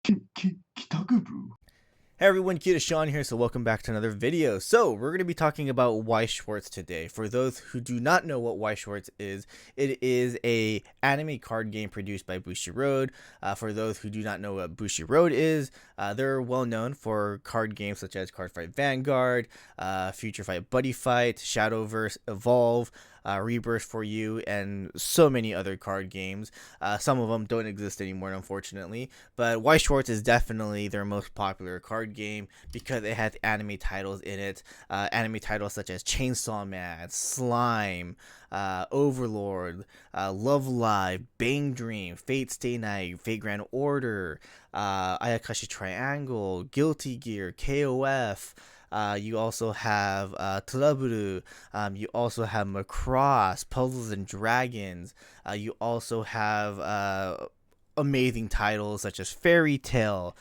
Kitakubu. Hey everyone, KitaSean here, so welcome back to another video. So, we're going to be talking about Weiss Schwarz today. For those who do not know what Weiss Schwarz is, it is a anime card game produced by bushiroad. For those who do not know what bushiroad is, they're well known for card games such as Card Fight Vanguard, Future Fight Buddy Fight, Shadowverse Evolve, Rebirth for You, and so many other card games. Some of them don't exist anymore, unfortunately, but Weiss Schwarz is definitely their most popular card game because it has anime titles in it. Anime titles such as Chainsaw Man, Slime, Overlord, Love Live, Bang Dream, Fate Stay Night, Fate Grand Order, Ayakashi Triangle, Guilty Gear, KOF. You also have Trouble. You also have Macross, Puzzles and Dragons. You also have amazing titles such as Fairy Tail.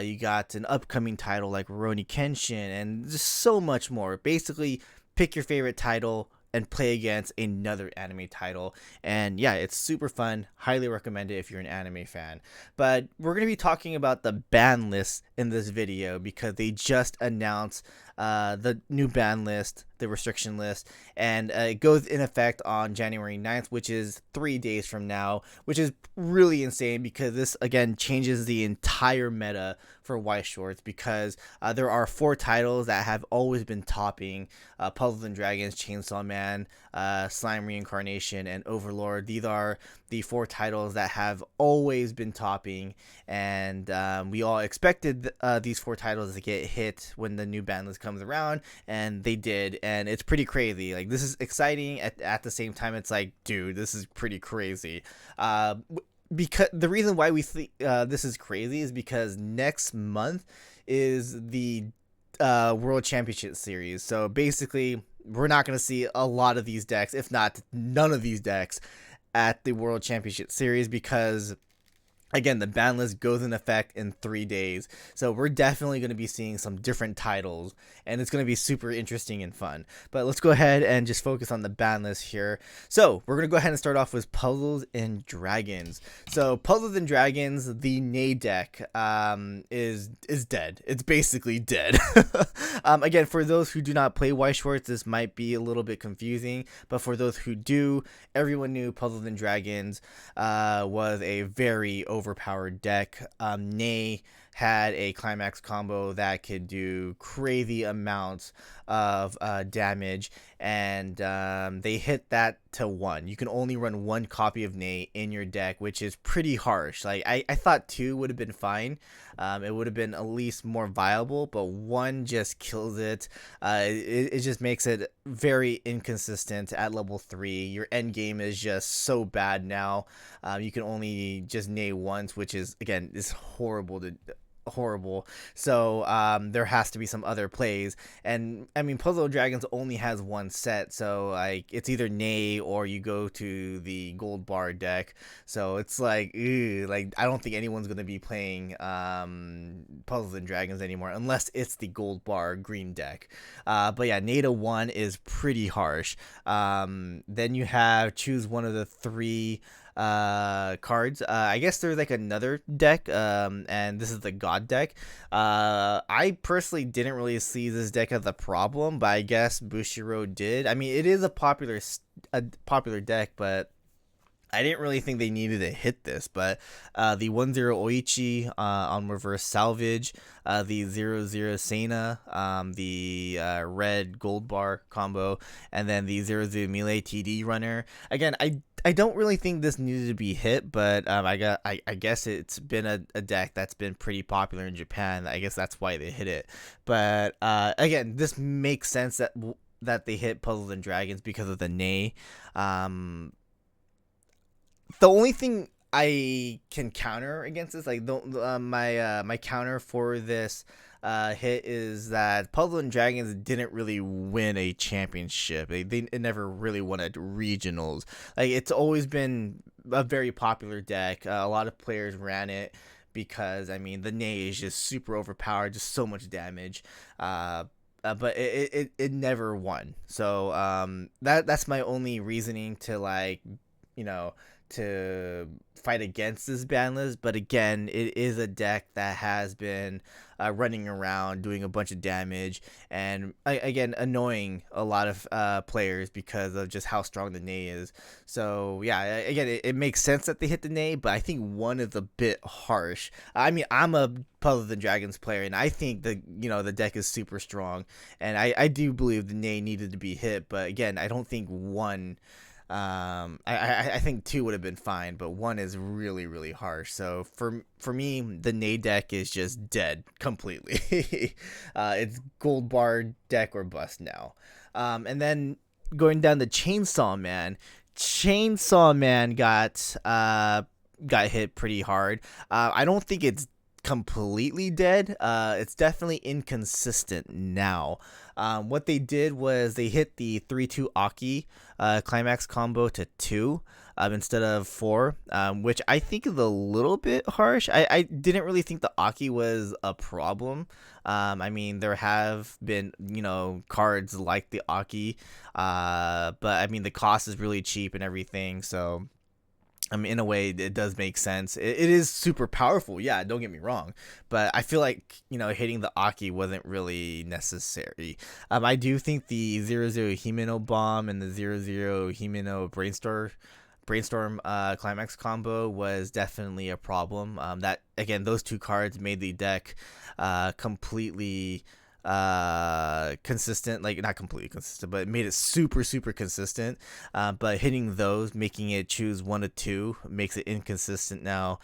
You got an upcoming title like Rurouni Kenshin, and just so much more. Basically, pick your favorite title and play against another anime title, and yeah, it's super fun. Highly recommend it if you're an anime fan. But we're going to be talking about the ban list in this video because they just announced the new ban list, the restriction list, and it goes in effect on January 9th, which is 3 days from now, which is really insane because this again changes the entire meta for Weiss Schwarz because there are 4 titles that have always been topping: Puzzles and Dragons, Chainsaw Man, Slime Reincarnation, and Overlord. These are the 4 titles that have always been topping, and we all expected these 4 titles to get hit when the new ban list comes around, and they did, and it's pretty crazy. Like, this is exciting, at the same time it's like, dude, this is pretty crazy. Because the reason why we think this is crazy is because next month is the World Championship Series. So basically, we're not going to see a lot of these decks, if not none of these decks, at the World Championship Series because, again, the ban list goes in effect in 3 days. So we're definitely going to be seeing some different titles, and it's going to be super interesting and fun. But let's go ahead and just focus on the ban list here. So we're going to go ahead and start off with Puzzles and Dragons. So Puzzles and Dragons, the Nay deck, is dead. It's basically dead. Again, for those who do not play Weiss Schwarz, this might be a little bit confusing, but for those who do, everyone knew Puzzles and Dragons was a very overpowered deck. Nay had a climax combo that could do crazy amounts of damage, and they hit that to 1. You can only run 1 copy of Nay in your deck, which is pretty harsh. Like, I thought 2 would have been fine. It would have been at least more viable, but 1 just kills it. It just makes it very inconsistent at level 3. Your end game is just so bad now. You can only just Nay once, which is, again, is horrible. So there has to be some other plays, and I mean, Puzzle Dragons only has 1 set, so like it's either Nay or you go to the gold bar deck. So it's like, like I don't think anyone's gonna be playing Puzzles and Dragons anymore unless it's the gold bar green deck. But yeah, Nay to 1 is pretty harsh. Then you have choose one of the 3 cards. I guess there's like another deck, and this is the God deck. I personally didn't really see this deck as a problem, but I guess bushiroad did. I mean, it is a popular deck, but I didn't really think they needed to hit this. But the 1-0 Oichi on reverse salvage, the 0-0 Sena, the red gold bar combo, and then the 0-0 melee TD runner. Again, I don't really think this needed to be hit, but I guess it's been a deck that's been pretty popular in Japan. I guess that's why they hit it. But again, this makes sense that they hit Puzzles and Dragons because of the Nay. The only thing I can counter against this, like my counter for this hit, is that Puzzle and Dragons didn't really win a championship. They never really won at regionals. Like, it's always been a very popular deck. A lot of players ran it because, I mean, the Nay is just super overpowered, just so much damage. But it never won. So that's my only reasoning to, like, to fight against this ban list, but again, it is a deck that has been running around doing a bunch of damage and again annoying a lot of players because of just how strong the Nay is. So yeah, again, it makes sense that they hit the Nay, but I think one is a bit harsh. I mean, I'm a Puzzles and Dragons player, and I think the deck is super strong, and I do believe the Nay needed to be hit, but again, I don't think one. I think two would have been fine, but one is really, really harsh. So for me, the Nay deck is just dead completely. It's gold bar deck or bust now. And then going down to Chainsaw Man. Chainsaw Man got hit pretty hard. I don't think it's completely dead. It's definitely inconsistent now. What they did was they hit the 3-2 Aki climax combo to 2 instead of 4, which I think is a little bit harsh. I didn't really think the Aki was a problem. I mean, there have been, cards like the Aki, but I mean, the cost is really cheap and everything, so I mean, in a way, it does make sense. It is super powerful, yeah, don't get me wrong. But I feel like, hitting the Aki wasn't really necessary. I do think the 0-0 Himeno Bomb and the 0-0 Himeno Brainstorm Climax combo was definitely a problem. That, again, those two cards made the deck completely consistent, like not completely consistent, but it made it super consistent. But hitting those, making it choose 1 to 2, makes it inconsistent now.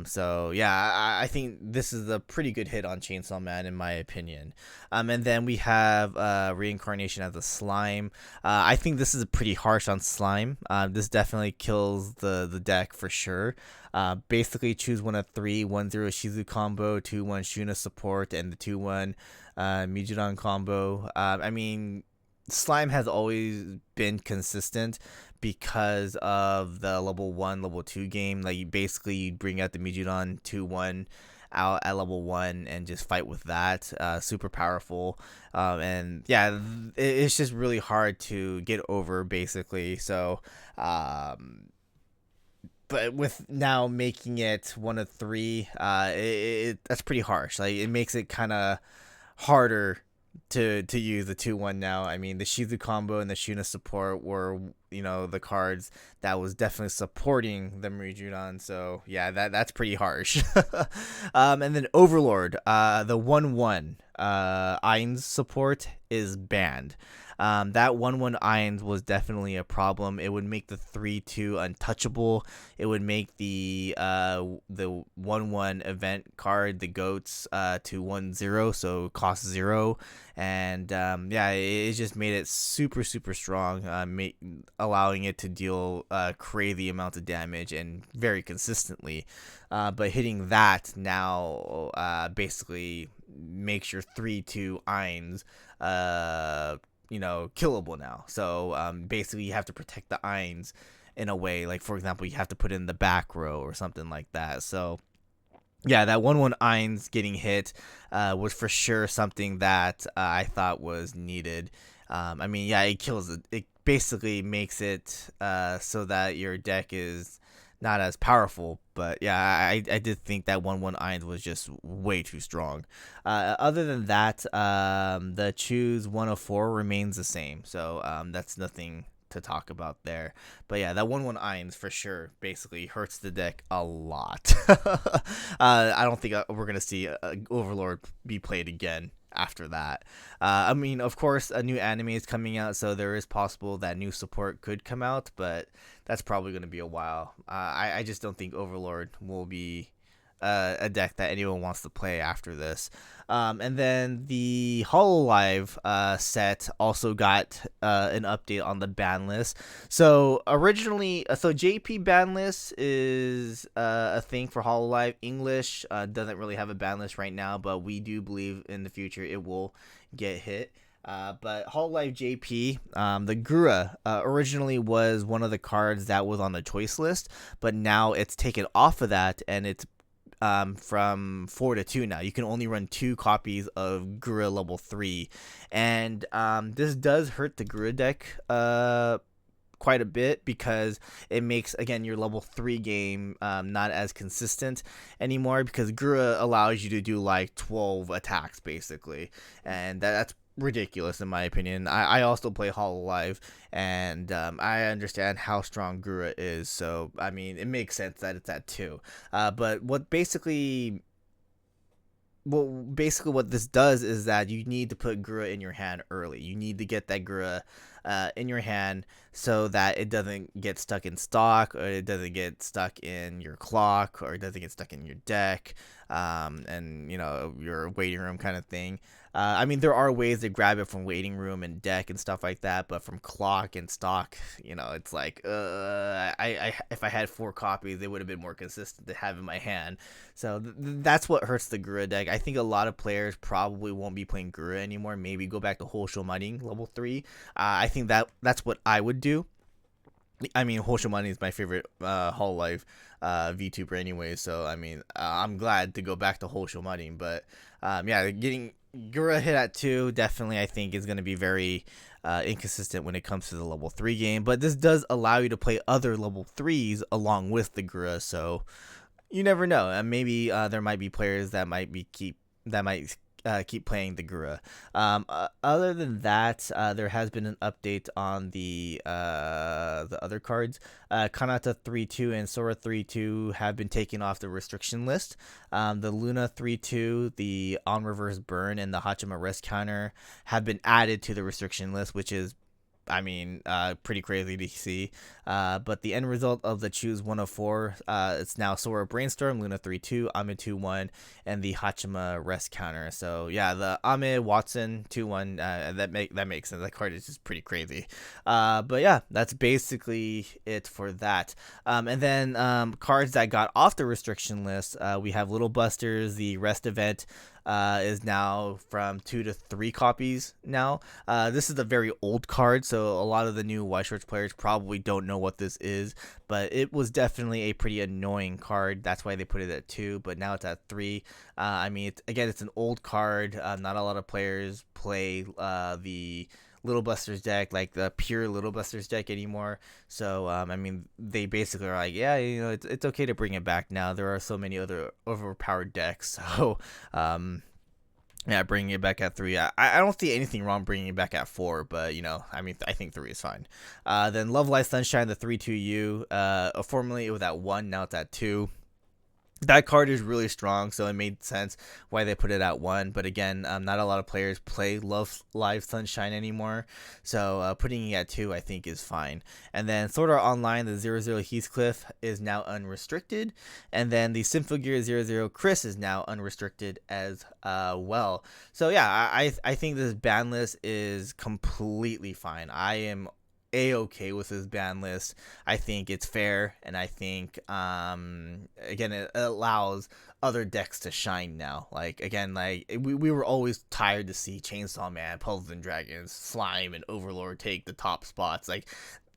So yeah, I think this is a pretty good hit on Chainsaw Man in my opinion. And then we have Reincarnation as a slime. I think this is pretty harsh on slime. This definitely kills the deck for sure. Basically choose 1 of 3, 1-0 Shizu combo, 2-1 Shuna support, and the 2-1 Mijudan combo. I mean, slime has always been consistent because of the level 1, level 2 game. Like, you bring out the Mijudan 2-1 out at level 1 and just fight with that. Super powerful. And yeah, it's just really hard to get over, basically. So, but with now making it 1 of 3, that's pretty harsh. Like, it makes it kind of harder to use the 2-1 now. I mean, the Shizu combo and the Shuna support were, the cards that was definitely supporting the Mijudan. So yeah, that's pretty harsh. And then Overlord, the 1-1 Ainz support is banned. That 1-1 Ainz was definitely a problem. It would make the 3-2 untouchable. It would make the 1-1 event card, the goats, to 1-0, so cost 0. And yeah, it just made it super strong, allowing it to deal crazy amounts of damage and very consistently. But hitting that now basically makes your 3-2 Ainz killable now. So basically you have to protect the Ainz in a way. Like, for example, you have to put in the back row or something like that. So yeah, that 1-1 Ainz getting hit was for sure something that I thought was needed. I mean, yeah, it kills it. It basically makes it so that your deck is not as powerful. But yeah, I did think that 1-1 Ainz was just way too strong. Other than that, the choose 1 of 4 remains the same. So that's nothing to talk about there. But yeah, that 1-1 Ainz for sure basically hurts the deck a lot. I don't think we're gonna see Overlord be played again after that. I mean, of course, a new anime is coming out, so there is possible that new support could come out, but that's probably going to be a while. I just don't think Overlord will be a deck that anyone wants to play after this. And then the Hololive set also got an update on the ban list. So originally, JP ban list is a thing for Hololive. English doesn't really have a ban list right now, but we do believe in the future it will get hit. But Hololive JP, the Gura originally was one of the cards that was on the choice list, but now it's taken off of that, and it's from 4 to 2 now. You can only run 2 copies of Gura level 3, and this does hurt the Gura deck quite a bit, because it makes, again, your level 3 game not as consistent anymore, because Gura allows you to do like 12 attacks basically, and that's ridiculous in my opinion. I also play Hololive, and I understand how strong Gura is, so I mean it makes sense that it's at 2. But basically what this does is that you need to put Gura in your hand early. You need to get that Gura in your hand so that it doesn't get stuck in stock, or it doesn't get stuck in your clock, or it doesn't get stuck in your deck, and your waiting room kind of thing. I mean, there are ways to grab it from waiting room and deck and stuff like that, but from clock and stock, it's like, if I had 4 copies, it would have been more consistent to have in my hand. So that's what hurts the Gura deck. I think a lot of players probably won't be playing Gura anymore. Maybe go back to Hololive level 3. I think that's what I would do. I mean, Hololive is my favorite Hololive VTuber anyway, so I mean, I'm glad to go back to Hololive, but yeah, getting Gura hit at 2 definitely, I think, is going to be very inconsistent when it comes to the level 3 game, but this does allow you to play other level 3s along with the Gura, so you never know. And maybe there might be players that might keep playing the Gura. Other than that, there has been an update on the other cards. Kanata 3-2 and Sora 3-2 have been taken off the restriction list. The Luna 3-2, the On Reverse Burn, and the Hachima Rest Counter have been added to the restriction list, which is, I mean, pretty crazy to see. But the end result of the Choose 104, it's now Sora Brainstorm, Luna 3-2, Ame 2-1, and the Hachima Rest Counter. So yeah, the Ame Watson 2-1, that makes sense. That card is just pretty crazy. But yeah, that's basically it for that. And then cards that got off the restriction list, we have Little Busters, the Rest event. Is now from 2 to 3 copies now. This is a very old card, so a lot of the new Weiss Schwarz players probably don't know what this is, but it was definitely a pretty annoying card. That's why they put it at 2, but now it's at 3. I mean, it's an old card. Not a lot of players play the Little Busters deck, like the pure Little Busters deck anymore. So I mean, they basically are like, yeah, it's okay to bring it back now. There are so many other overpowered decks. So yeah, bringing it back at 3. I don't see anything wrong bringing it back at 4, but I mean, I think 3 is fine. Then Love Light Sunshine, the 3-2U. Formerly it was at 1, now it's at 2. That card is really strong, so it made sense why they put it at 1. But again, not a lot of players play Love Live Sunshine anymore, so putting it at 2 I think is fine. And then Sword Art Online, the 00 Heathcliff is now unrestricted, and then the Symphogear 00 Chris is now unrestricted as well. So yeah, I think this ban list is completely fine. I am a-okay with this ban list. I think it's fair, and I think again, it allows other decks to shine now. Like, again, like we were always tired to see Chainsaw Man, Puzzles and Dragons, Slime, and Overlord take the top spots. Like,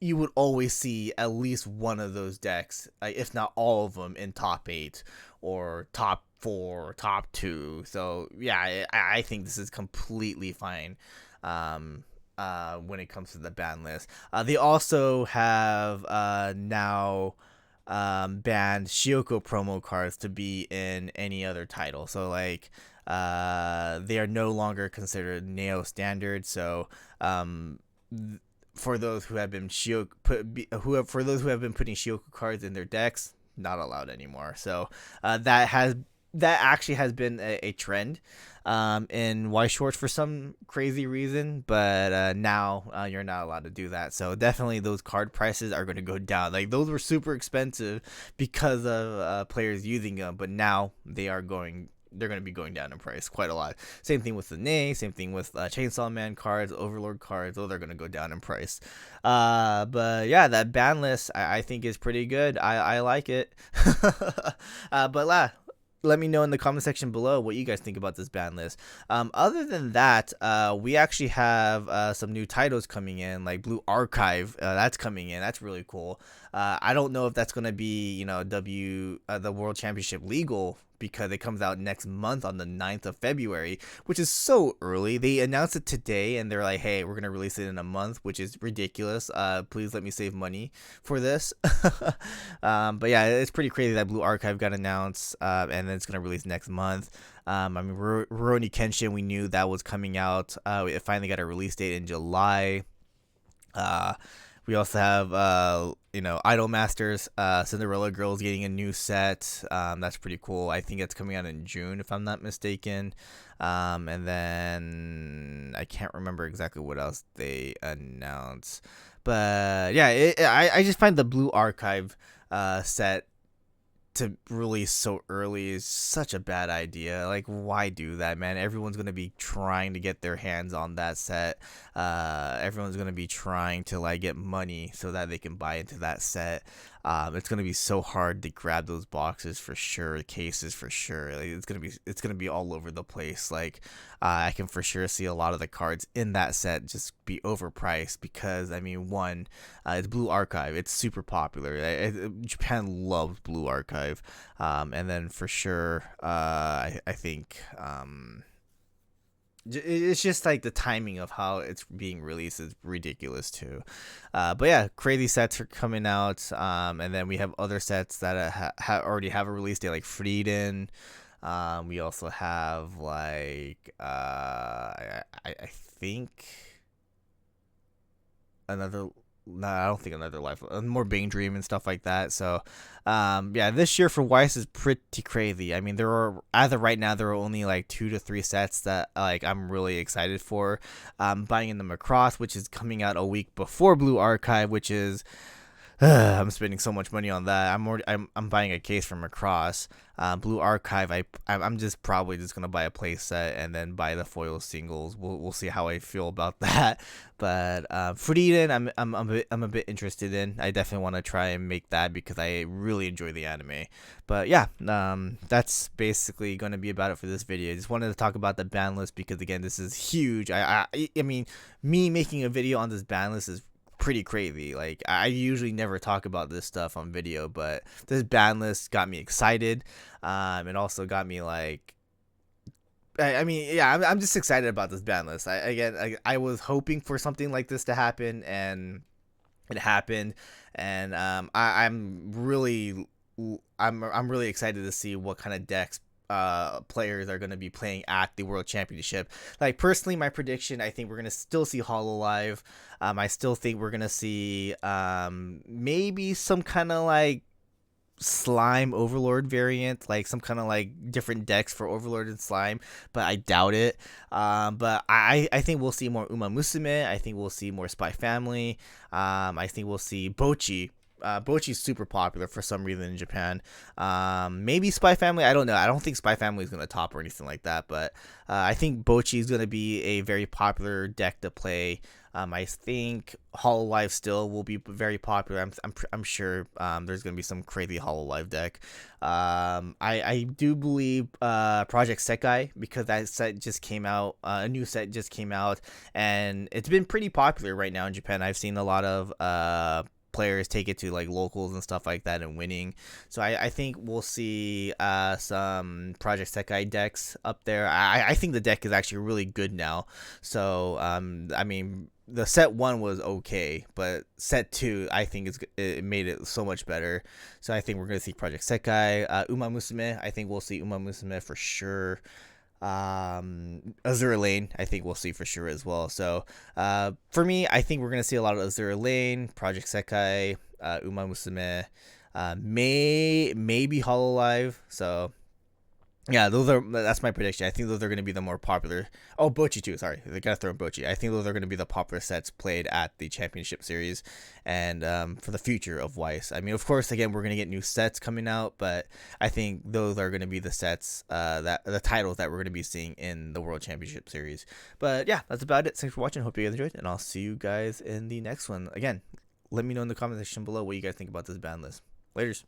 you would always see at least one of those decks, if not all of them, in top 8 or top 4 or top 2. So yeah, I think this is completely fine when it comes to the ban list. They also have now banned Shoko promo cards to be in any other title. So like they are no longer considered Neo standard. So for those who have been putting Shoko cards in their decks, not allowed anymore. So that actually has been a trend in Weiss Schwarz for some crazy reason, but now you're not allowed to do that. So definitely those card prices are going to go down. Like, those were super expensive because of players using them, but now they're going to be going down in price quite a lot. Same thing with the Nay, same thing with Chainsaw Man cards, Overlord cards. Those are going to go down in price. But yeah, that ban list I think is pretty good. I like it. But let me know in the comment section below what you guys think about this ban list. Other than that, we actually have some new titles coming in, like Blue Archive. That's coming in. That's really cool. I don't know if that's going to be, the World Championship legal because it comes out next month on the 9th of February, which is so early. They announced it today and they're like, hey, we're going to release it in a month, which is ridiculous. Please let me save money for this. But yeah, it's pretty crazy that Blue Archive got announced, and then it's going to release next month. I mean, Rurouni Kenshin, we knew that was coming out. It finally got a release date in July. We also have, Idol Masters, Cinderella Girls getting a new set. That's pretty cool. I think it's coming out in June, if I'm not mistaken. And then I can't remember exactly what else they announced. But yeah, I just find the Blue Archive set to release so early is such a bad idea. Like, why do that, man? Everyone's gonna be trying to get their hands on that set. Everyone's gonna be trying to like get money so that they can buy into that set. It's gonna be so hard to grab those boxes for sure, cases for sure. Like, it's gonna be all over the place. Like, I can for sure see a lot of the cards in that set just be overpriced because, I mean, one, it's Blue Archive. It's super popular. Japan loves Blue Archive. And then for sure, I think it's just like the timing of how it's being released is ridiculous too. But yeah, crazy sets are coming out. And then we have other sets that already have a release date, like Frieden. We also have like I think another. No, I don't think another life. More Bane Dream and stuff like that. So, yeah, this year for Weiss is pretty crazy. I mean, there are, as of right now, there are only like 2 to 3 sets that like I'm really excited for. Buying in the Macross, which is coming out a week before Blue Archive, which is I'm spending so much money on that. I'm buying a case from Macross. Blue Archive, I'm just probably just gonna buy a play set and then buy the foil singles. We'll see how I feel about that. But Frieden, I'm a bit interested in. I definitely want to try and make that because I really enjoy the anime. But yeah, that's basically gonna be about it for this video. I just wanted to talk about the ban list because again, this is huge. I mean, me making a video on this ban list is pretty crazy. Like, I usually never talk about this stuff on video, but this ban list got me excited. It also got me like, I mean, yeah, I'm just excited about this ban list. I was hoping for something like this to happen, and it happened. And I'm really excited to see what kind of decks players are going to be playing at the World Championship. Like, personally, my prediction, I think we're going to still see Hololive. I still think we're going to see maybe some kind of like slime Overlord variant, like some kind of like different decks for Overlord and slime, but I doubt it. But I think we'll see more Uma Musume. I think we'll see more Spy Family. I think we'll see Bochi. Bochi's super popular for some reason in Japan. Maybe Spy Family, I don't know. I don't think Spy Family is going to top or anything like that, but I think Bochi is going to be a very popular deck to play. I think Hololive still will be very popular. I'm sure there's going to be some crazy Hololive deck. I do believe Project Sekai, because that set just came out, a new set just came out, and it's been pretty popular right now in Japan. I've seen a lot of players take it to like locals and stuff like that and winning. So I think we'll see some Project Sekai decks up there. I think the deck is actually really good now. So I mean, the set 1 was okay, but set 2 I think it made it so much better. So I think we're gonna see Project Sekai, Uma Musume. I think we'll see Uma Musume for sure. Azure Lane, I think we'll see for sure as well. So for me, I think we're gonna see a lot of Azure Lane, Project Sekai, Uma Musume, maybe Hololive. So yeah, that's my prediction. I think those are going to be the more popular. Oh, Bochi too. Sorry, they gotta throw in Bochi. I think those are going to be the popular sets played at the championship series, and for the future of Weiss. I mean, of course, again, we're going to get new sets coming out, but I think those are going to be the sets, that the titles that we're going to be seeing in the World Championship series. But yeah, that's about it. Thanks for watching. Hope you guys enjoyed, and I'll see you guys in the next one. Again, let me know in the comment section below what you guys think about this ban list. Laters.